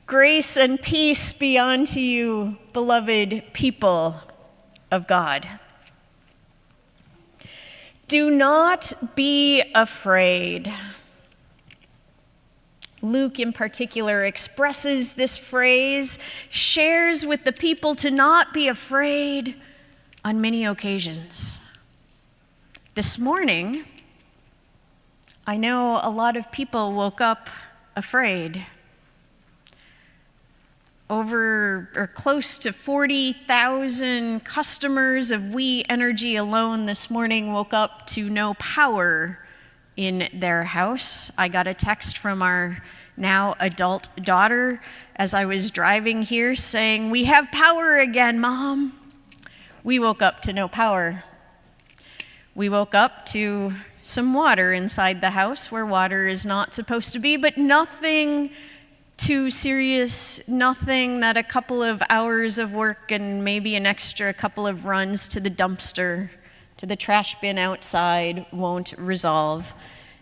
Grace and peace be unto you, beloved people of God. Do not be afraid. Luke in particular expresses this phrase, shares with the people to not be afraid on many occasions. This morning, I know a lot of people woke up afraid. Over or close to 40,000 customers of We Energy alone this morning woke up to no power in their house. I got a text from our now adult daughter as I was driving here saying, "We have power again, Mom." We woke up to no power. We woke up to some water inside the house where water is not supposed to be, but nothing too serious, nothing that a couple of hours of work and maybe an extra couple of runs to the dumpster, to the trash bin outside won't resolve.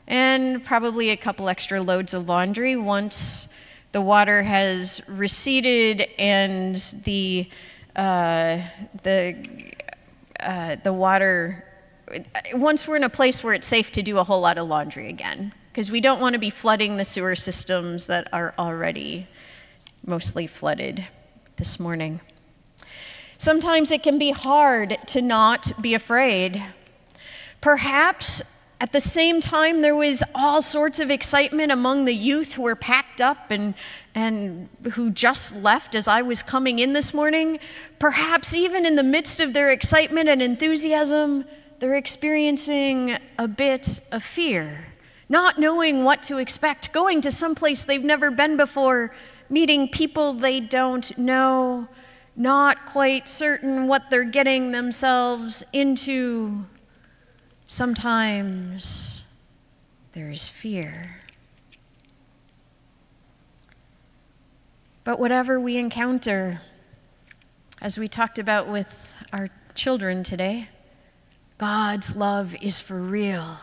And probably a couple extra loads of laundry once the water has receded and the water, once we're in a place where it's safe to do a whole lot of laundry again, because we don't want to be flooding the sewer systems that are already mostly flooded this morning. Sometimes it can be hard to not be afraid. Perhaps at the same time there was all sorts of excitement among the youth who were packed up and who just left as I was coming in this morning. Perhaps even in the midst of their excitement and enthusiasm, they're experiencing a bit of fear. Not knowing what to expect, going to someplace they've never been before, meeting people they don't know, not quite certain what they're getting themselves into. Sometimes there's fear. But whatever we encounter, as we talked about with our children today, God's love is for real.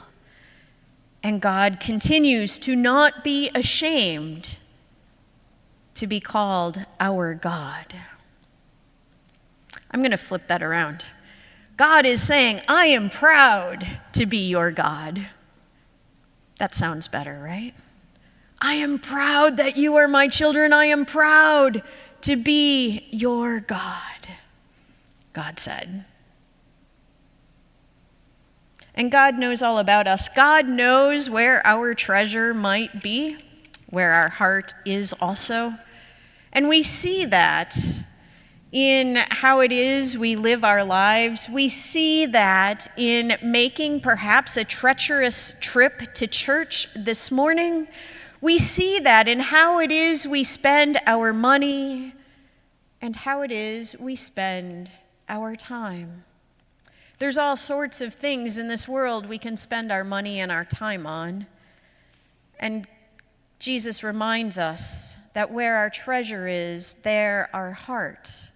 And God continues to not be ashamed to be called our God. I'm going to flip that around. God is saying, I am proud to be your God. That sounds better, right? I am proud that you are my children. I am proud to be your God, God said. And God knows all about us. God knows where our treasure might be, where our heart is also. And we see that in how it is we live our lives. We see that in making perhaps a treacherous trip to church this morning. We see that in how it is we spend our money and how it is we spend our time. There's all sorts of things in this world we can spend our money and our time on. And Jesus reminds us that where our treasure is, there our heart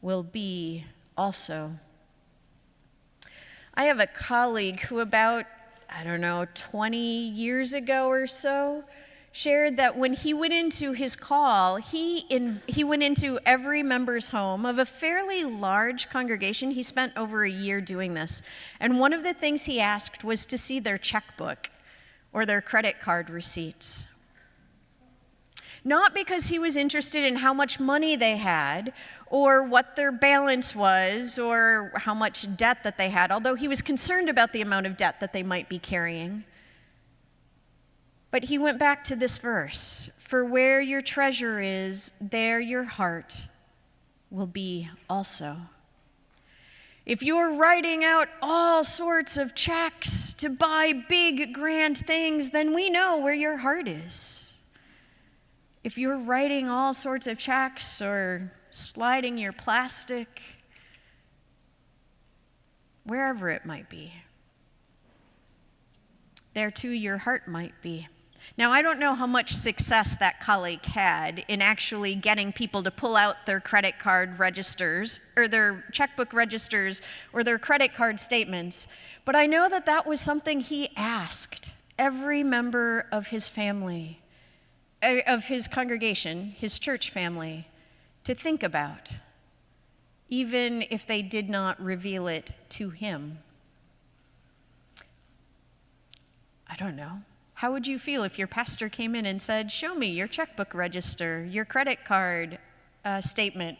will be also. I have a colleague who about, 20 years ago or so, shared that when he went into his call, he went into every member's home of a fairly large congregation. He spent over a year doing this. And one of the things he asked was to see their checkbook or their credit card receipts. Not because he was interested in how much money they had or what their balance was or how much debt that they had, although he was concerned about the amount of debt that they might be carrying. But he went back to this verse, for where your treasure is, there your heart will be also. If you're writing out all sorts of checks to buy big, grand things, then we know where your heart is. If you're writing all sorts of checks or sliding your plastic, wherever it might be, there too your heart might be. Now, I don't know how much success that colleague had in actually getting people to pull out their credit card registers or their checkbook registers or their credit card statements, but I know that that was something he asked every member of his family of his congregation, his church family, to think about, even if they did not reveal it to him? I don't know. How would you feel if your pastor came in and said, "Show me your checkbook register, your credit card statement"?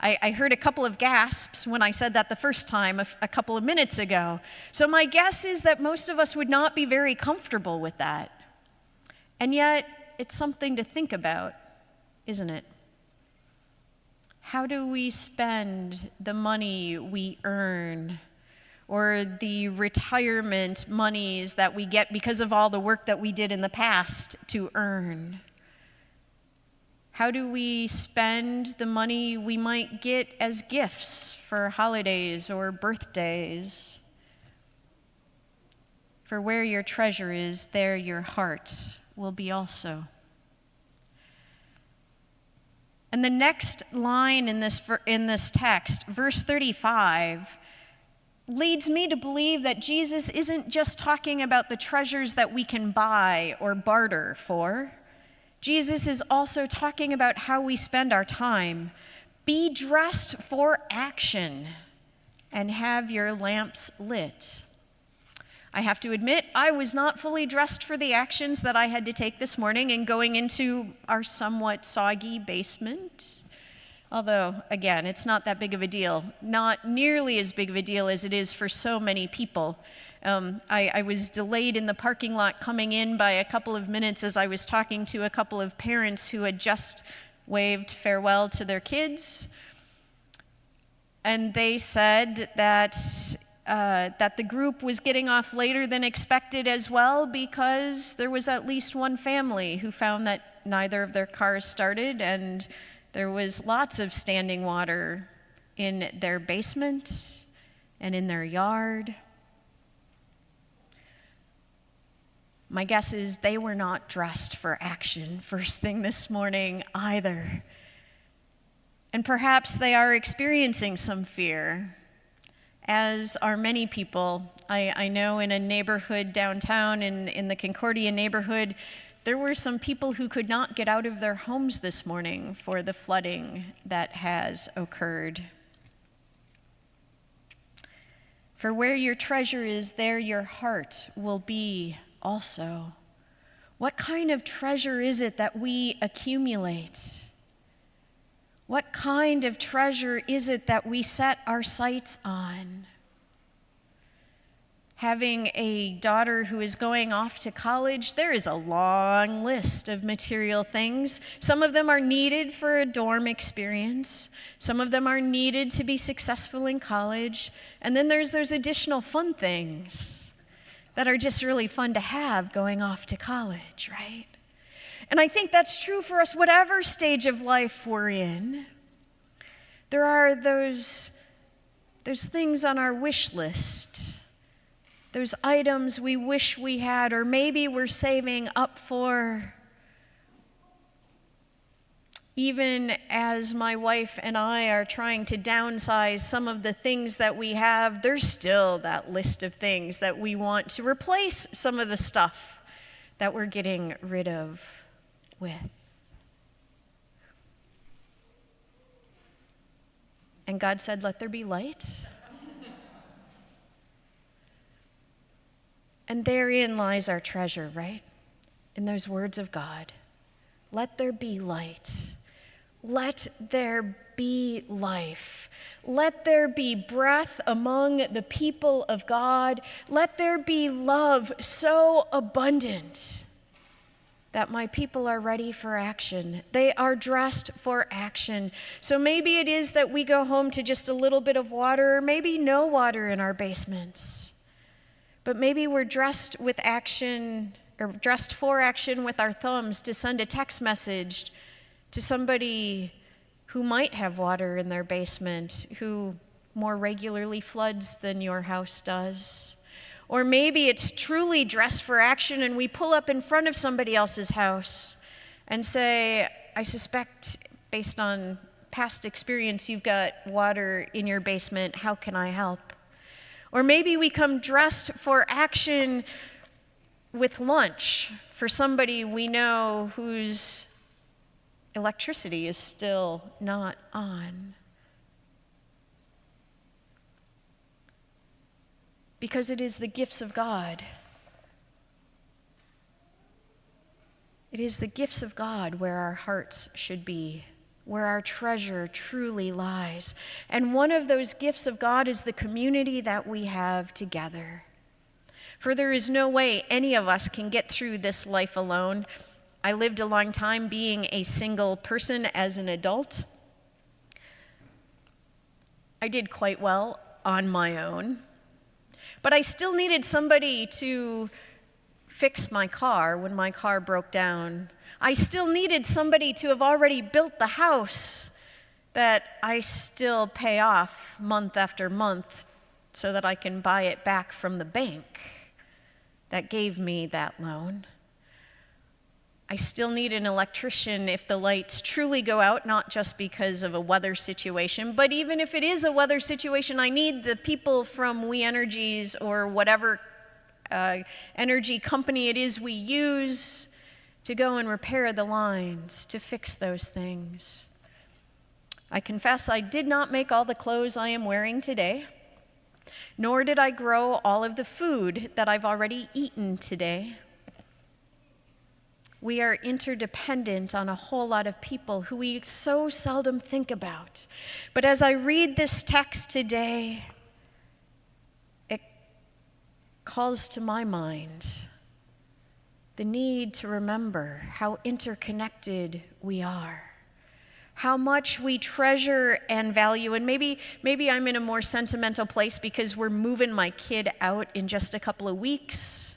I heard a couple of gasps when I said that the first time a couple of minutes ago. So my guess is that most of us would not be very comfortable with that. And yet, it's something to think about, isn't it? How do we spend the money we earn, or the retirement monies that we get because of all the work that we did in the past to earn? How do we spend the money we might get as gifts for holidays or birthdays? For where your treasure is, there your heart will be also. And the next line in this text, verse 35, leads me to believe that Jesus isn't just talking about the treasures that we can buy or barter for. Jesus is also talking about how we spend our time. Be dressed for action and have your lamps lit. I have to admit, I was not fully dressed for the actions that I had to take this morning in going into our somewhat soggy basement. Although, again, it's not that big of a deal. Not nearly as big of a deal as it is for so many people. I was delayed in the parking lot coming in by a couple of minutes as I was talking to a couple of parents who had just waved farewell to their kids. And they said that the group was getting off later than expected as well, because there was at least one family who found that neither of their cars started, and there was lots of standing water in their basement and in their yard. My guess is they were not dressed for action first thing this morning either. And perhaps they are experiencing some fear, as are many people. I know in a neighborhood downtown, in the Concordia neighborhood, there were some people who could not get out of their homes this morning for the flooding that has occurred. For where your treasure is, there your heart will be also. What kind of treasure is it that we accumulate? What kind of treasure is it that we set our sights on? Having a daughter who is going off to college, there is a long list of material things. Some of them are needed for a dorm experience. Some of them are needed to be successful in college. And then there's additional fun things that are just really fun to have going off to college, right? And I think that's true for us, whatever stage of life we're in. There are those things on our wish list, those items we wish we had, or maybe we're saving up for. Even as my wife and I are trying to downsize some of the things that we have, there's still that list of things that we want to replace some of the stuff that we're getting rid of with. And God said, "Let there be light." And therein lies our treasure, right? In those words of God. Let there be light. Let there be life. Let there be breath among the people of God. Let there be love so abundant that my people are ready for action. They are dressed for action. So maybe it is that we go home to just a little bit of water, or maybe no water in our basements. But maybe we're dressed with action, or dressed for action with our thumbs to send a text message to somebody who might have water in their basement, who more regularly floods than your house does. Or maybe it's truly dressed for action and we pull up in front of somebody else's house and say, "I suspect, based on past experience, you've got water in your basement. How can I help?" Or maybe we come dressed for action with lunch for somebody we know whose electricity is still not on. Because it is the gifts of God. It is the gifts of God where our hearts should be, where our treasure truly lies. And one of those gifts of God is the community that we have together. For there is no way any of us can get through this life alone. I lived a long time being a single person as an adult. I did quite well on my own, but I still needed somebody to fix my car when my car broke down. I still needed somebody to have already built the house that I still pay off month after month so that I can buy it back from the bank that gave me that loan. I still need an electrician if the lights truly go out, not just because of a weather situation, but even if it is a weather situation, I need the people from We Energies or whatever energy company it is we use to go and repair the lines, to fix those things. I confess I did not make all the clothes I am wearing today, nor did I grow all of the food that I've already eaten today. We are interdependent on a whole lot of people who we so seldom think about. But as I read this text today, it calls to my mind the need to remember how interconnected we are, how much we treasure and value. And maybe I'm in a more sentimental place because we're moving my kid out in just a couple of weeks.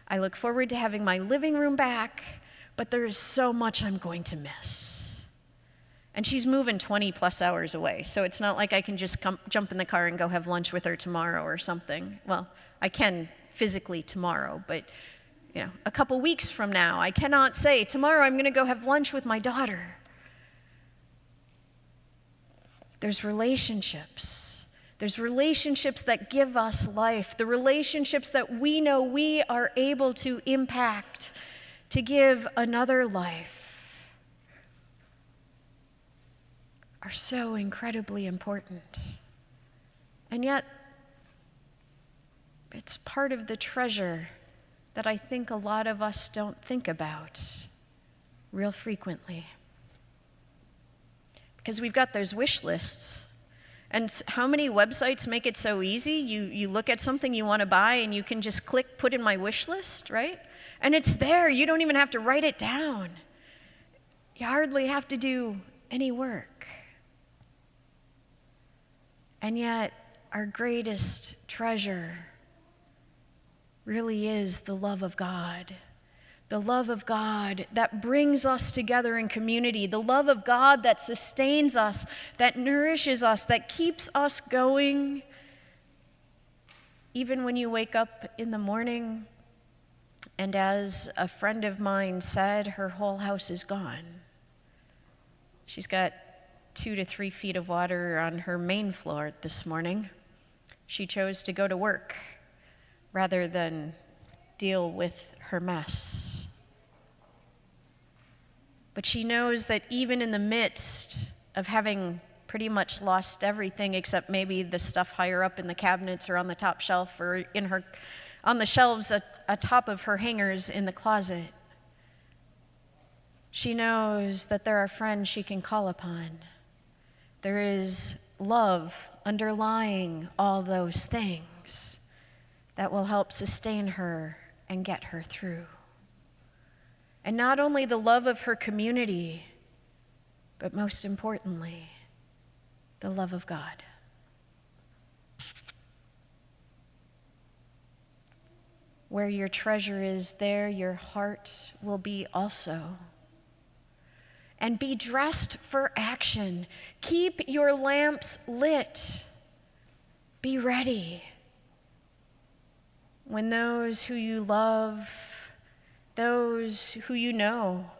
I look forward to having my living room back, but there is so much I'm going to miss. And she's moving 20 plus hours away, so it's not like I can just jump in the car and go have lunch with her tomorrow or something. Well, I can physically tomorrow, but a couple weeks from now, I cannot say, tomorrow I'm going to go have lunch with my daughter. There's relationships. There's relationships that give us life, the relationships that we know we are able to impact, to give another life, are so incredibly important. And yet, it's part of the treasure that I think a lot of us don't think about real frequently. Because we've got those wish lists. And how many websites make it so easy? You look at something you want to buy and you can just click, put in my wish list, right? And it's there. You don't even have to write it down. You hardly have to do any work. And yet, our greatest treasure really is the love of God. The love of God that brings us together in community. The love of God that sustains us, that nourishes us, that keeps us going. Even when you wake up in the morning, and as a friend of mine said, her whole house is gone. She's got 2 to 3 feet of water on her main floor this morning. She chose to go to work rather than deal with her mess. But she knows that even in the midst of having pretty much lost everything except maybe the stuff higher up in the cabinets or on the top shelf or on the shelves atop of her hangers in the closet, she knows that there are friends she can call upon. There is love underlying all those things that will help sustain her and get her through. And not only the love of her community, but most importantly, the love of God. Where your treasure is, there your heart will be also. And be dressed for action. Keep your lamps lit. Be ready. When those who you love, those who you know,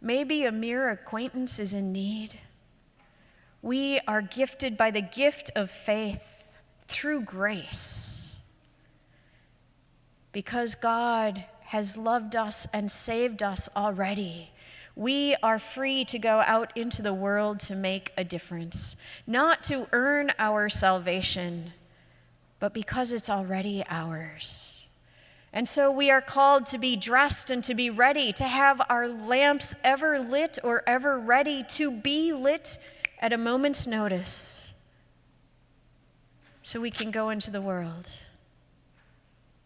maybe a mere acquaintance is in need, we are gifted by the gift of faith through grace. Because God has loved us and saved us already. We are free to go out into the world to make a difference, not to earn our salvation, but because it's already ours. And so we are called to be dressed and to be ready, to have our lamps ever lit or ever ready to be lit at a moment's notice, so we can go into the world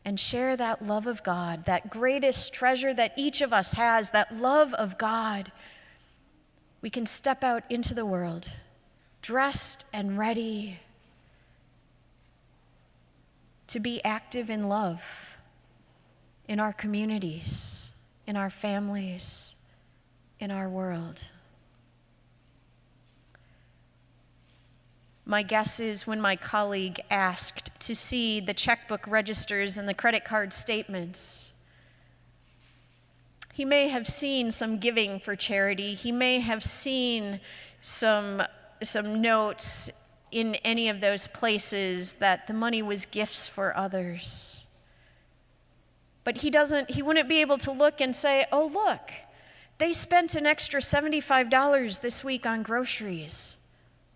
and share that love of God, that greatest treasure that each of us has, that love of God. We can step out into the world, dressed and ready to be active in love in our communities, in our families, in our world. My guess is when my colleague asked to see the checkbook registers and the credit card statements, he may have seen some giving for charity. He may have seen some notes in any of those places that the money was gifts for others. But he wouldn't be able to look and say, oh, look, they spent an extra $75 this week on groceries.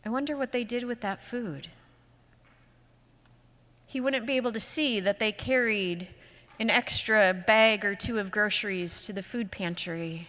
I wonder what they did with that food. He wouldn't be able to see that they carried an extra bag or two of groceries to the food pantry,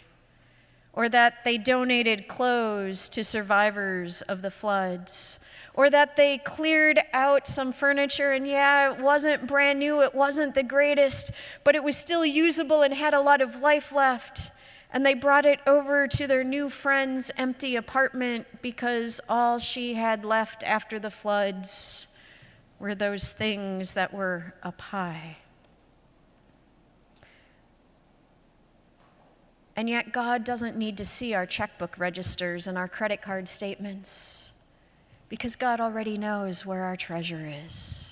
or that they donated clothes to survivors of the floods, or that they cleared out some furniture and it wasn't brand new, it wasn't the greatest, but it was still usable and had a lot of life left. And they brought it over to their new friend's empty apartment because all she had left after the floods were those things that were up high. And yet God doesn't need to see our checkbook registers and our credit card statements, because God already knows where our treasure is.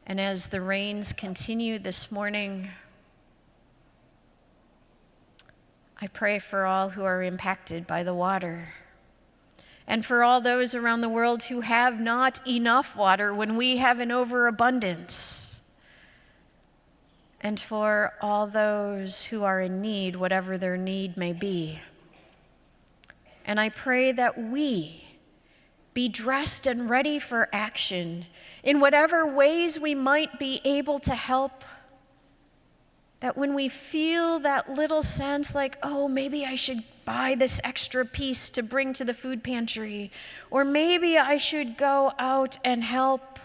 And as the rains continue this morning, I pray for all who are impacted by the water, and for all those around the world who have not enough water when we have an overabundance, and for all those who are in need, whatever their need may be. And I pray that we be dressed and ready for action in whatever ways we might be able to help. That when we feel that little sense like, oh, maybe I should buy this extra piece to bring to the food pantry, or maybe I should go out and help,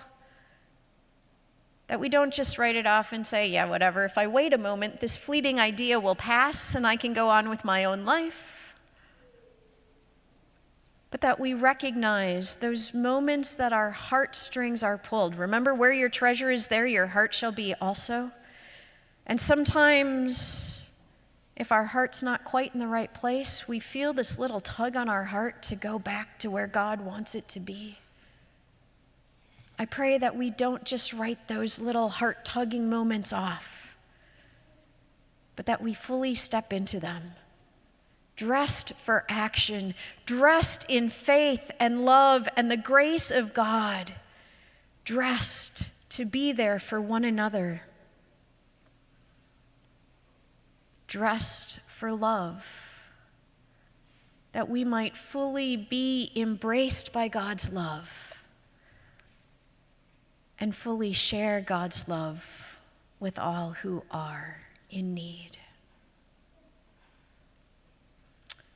that we don't just write it off and say, yeah, whatever, if I wait a moment, this fleeting idea will pass and I can go on with my own life. But that we recognize those moments that our heartstrings are pulled. Remember, where your treasure is, there your heart shall be also. And sometimes, if our heart's not quite in the right place, we feel this little tug on our heart to go back to where God wants it to be. I pray that we don't just write those little heart-tugging moments off, but that we fully step into them, dressed for action, dressed in faith and love and the grace of God, dressed to be there for one another, dressed for love, that we might fully be embraced by God's love and fully share God's love with all who are in need.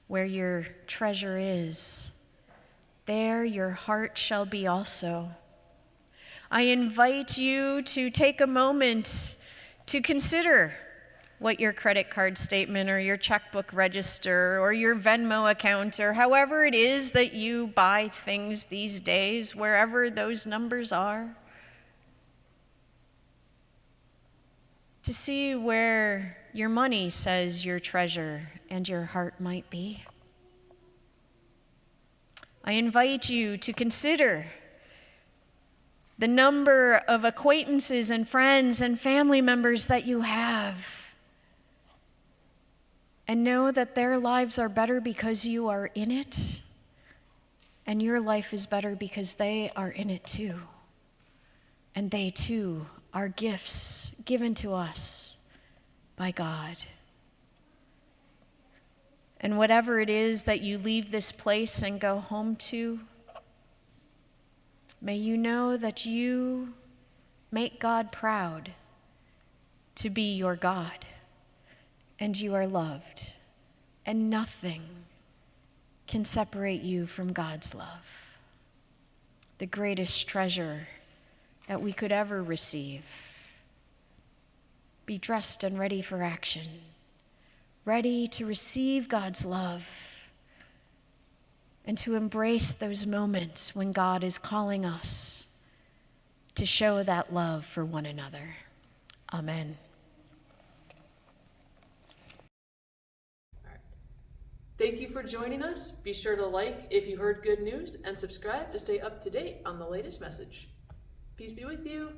Where your treasure is, there your heart shall be also. I invite you to take a moment to consider what your credit card statement or your checkbook register or your Venmo account or however it is that you buy things these days, wherever those numbers are, to see where your money says your treasure and your heart might be. I invite you to consider the number of acquaintances and friends and family members that you have, and know that their lives are better because you are in it, and your life is better because they are in it too. And they too are gifts given to us by God. And whatever it is that you leave this place and go home to, may you know that you make God proud to be your God, and you are loved, and nothing can separate you from God's love, the greatest treasure that we could ever receive. Be dressed and ready for action, ready to receive God's love and to embrace those moments when God is calling us to show that love for one another. Amen. Thank you for joining us. Be sure to like if you heard good news and subscribe to stay up to date on the latest message. Peace be with you.